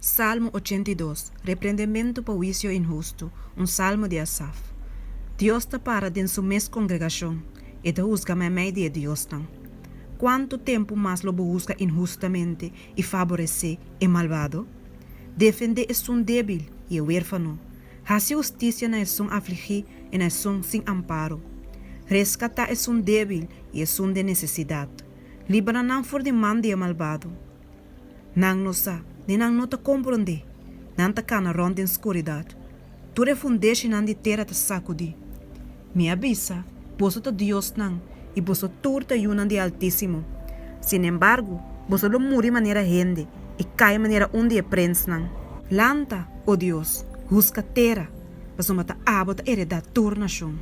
Salmo 82, repreendimento para o juicio injusto, um salmo de Asaf. Deus está para dentro sua mesma congregação, e te juzga a meio de Deus não. Quanto tempo mais lo busca injustamente e favorecer o malvado? Defender é um débil e huérfano. Hace justiça na é um afligir e na é um sem amparo. Rescatar é um débil e é um de necessidade. Libera não for demanda de malvado. Não nos nem não te compreende, não te cana ronda em escuridade. Tu refundeshi não de terra te sacudi. Me avisa, você te Deus não, e você turta yunan de Altíssimo. Sin embargo, você lo muri maneira rende, e cai maneira onde é prens não. Lanta, oh Deus, busca terra, você mata abota heredar tua nação.